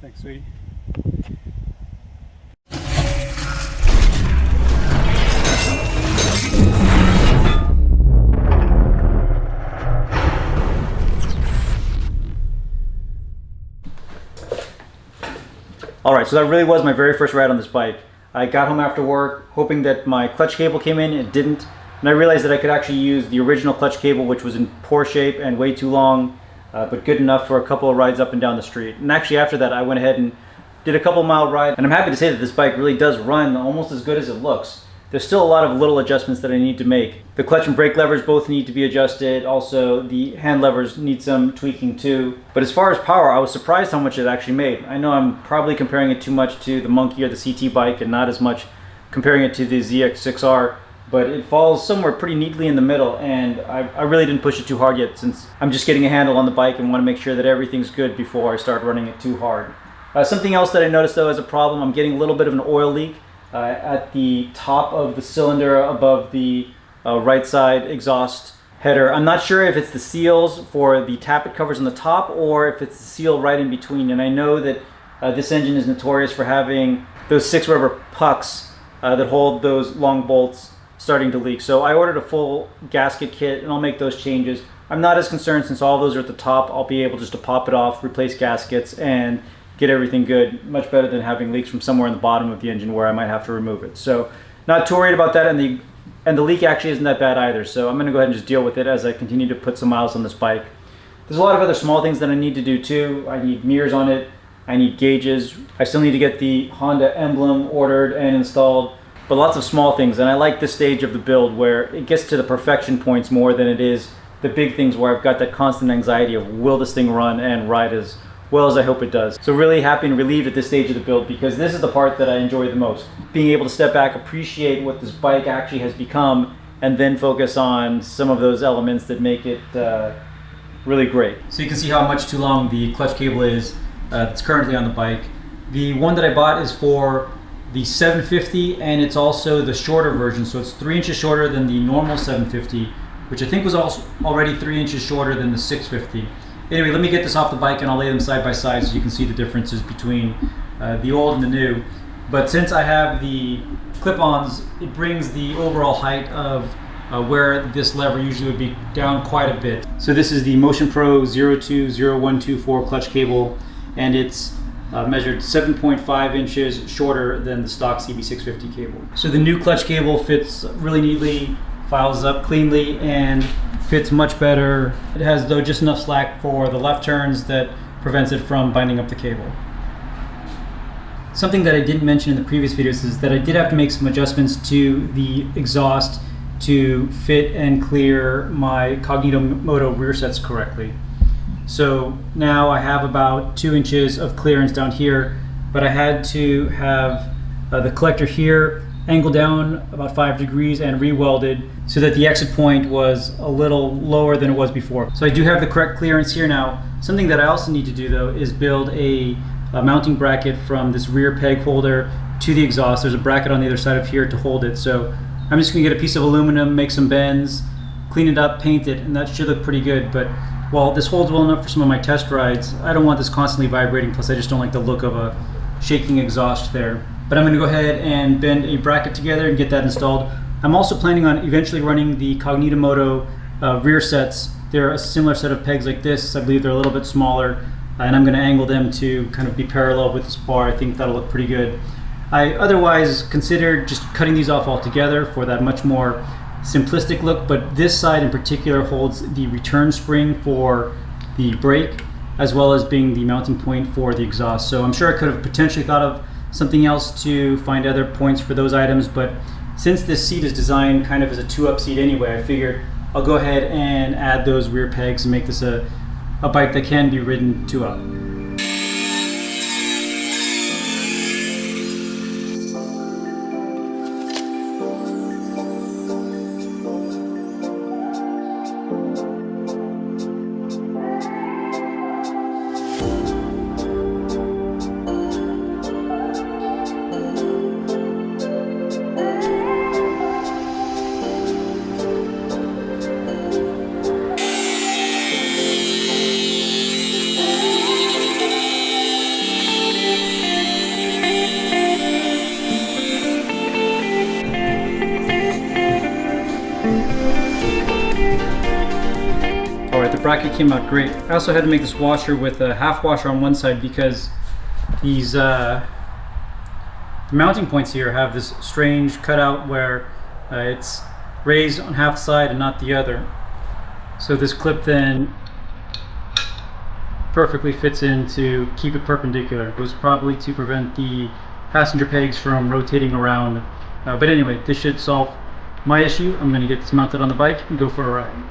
Thanks, sweetie. Alright, so that really was my very first ride on this bike. I got home after work hoping that my clutch cable came in. It didn't. And I realized that I could actually use the original clutch cable, which was in poor shape and way too long, but good enough for a couple of rides up and down the street. And actually after that I went ahead and did a couple mile ride, and I'm happy to say that this bike really does run almost as good as it looks. There's still a lot of little adjustments that I need to make. The clutch and brake levers both need to be adjusted. Also, the hand levers need some tweaking too. But as far as power, I was surprised how much it actually made. I know I'm probably comparing it too much to the Monkey or the CT bike and not as much comparing it to the ZX6R, but it falls somewhere pretty neatly in the middle, and I really didn't push it too hard yet since I'm just getting a handle on the bike and want to make sure that everything's good before I start running it too hard. Something else that I noticed though as a problem, I'm getting a little bit of an oil leak at the top of the cylinder above the right side exhaust header. I'm not sure if it's the seals for the tappet covers on the top or if it's the seal right in between. And I know that this engine is notorious for having those 6 rubber pucks that hold those long bolts starting to leak. So I ordered a full gasket kit and I'll make those changes. I'm not as concerned since all those are at the top. I'll be able just to pop it off, replace gaskets, and get everything good. Much better than having leaks from somewhere in the bottom of the engine where I might have to remove it. So not too worried about that, and the leak actually isn't that bad either. So I'm going to go ahead and just deal with it as I continue to put some miles on this bike. There's a lot of other small things that I need to do too. I need mirrors on it. I need gauges. I still need to get the Honda emblem ordered and installed. But lots of small things, and I like this stage of the build where it gets to the perfection points more than it is the big things where I've got that constant anxiety of will this thing run and ride as well as I hope it does. So really happy and relieved at this stage of the build, because this is the part that I enjoy the most. Being able to step back, appreciate what this bike actually has become, and then focus on some of those elements that make it really great. So you can see how much too long the clutch cable is that's currently on the bike. The one that I bought is for the 750, and it's also the shorter version, so it's 3 inches shorter than the normal 750, which I think was also already 3 inches shorter than the 650. Anyway, let me get this off the bike and I'll lay them side by side so you can see the differences between the old and the new. But since I have the clip-ons, it brings the overall height of where this lever usually would be down quite a bit. So this is the Motion Pro 020124 clutch cable, and it's measured 7.5 inches shorter than the stock CB650 cable. So the new clutch cable fits really neatly, files up cleanly, and fits much better. It has though just enough slack for the left turns that prevents it from binding up the cable. Something that I didn't mention in the previous videos is that I did have to make some adjustments to the exhaust to fit and clear my Cognito-Moto rear sets correctly. So now I have about 2 inches of clearance down here, but I had to have the collector here angled down about 5 degrees and re-welded so that the exit point was a little lower than it was before. So I do have the correct clearance here now. Something that I also need to do though is build a mounting bracket from this rear peg holder to the exhaust. There's a bracket on the other side of here to hold it. So I'm just gonna get a piece of aluminum, make some bends, clean it up, paint it, and that should look pretty good. But while this holds well enough for some of my test rides, I don't want this constantly vibrating, plus I just don't like the look of a shaking exhaust there. But I'm going to go ahead and bend a bracket together and get that installed. I'm also planning on eventually running the Cognito-Moto rear sets. They're a similar set of pegs like this. I believe they're a little bit smaller, and I'm going to angle them to kind of be parallel with this bar. I think that'll look pretty good. I otherwise considered just cutting these off altogether for that much more simplistic look, but this side in particular holds the return spring for the brake as well as being the mounting point for the exhaust. So I'm sure I could have potentially thought of something else to find other points for those items, but since this seat is designed kind of as a 2-up seat anyway, I figured I'll go ahead and add those rear pegs and make this a bike that can be ridden 2-up. bracket came out great. I also had to make this washer with a half washer on one side because these mounting points here have this strange cutout where it's raised on half side and not the other. So this clip then perfectly fits in to keep it perpendicular. It was probably to prevent the passenger pegs from rotating around. But anyway, this should solve my issue. I'm going to get this mounted on the bike and go for a ride.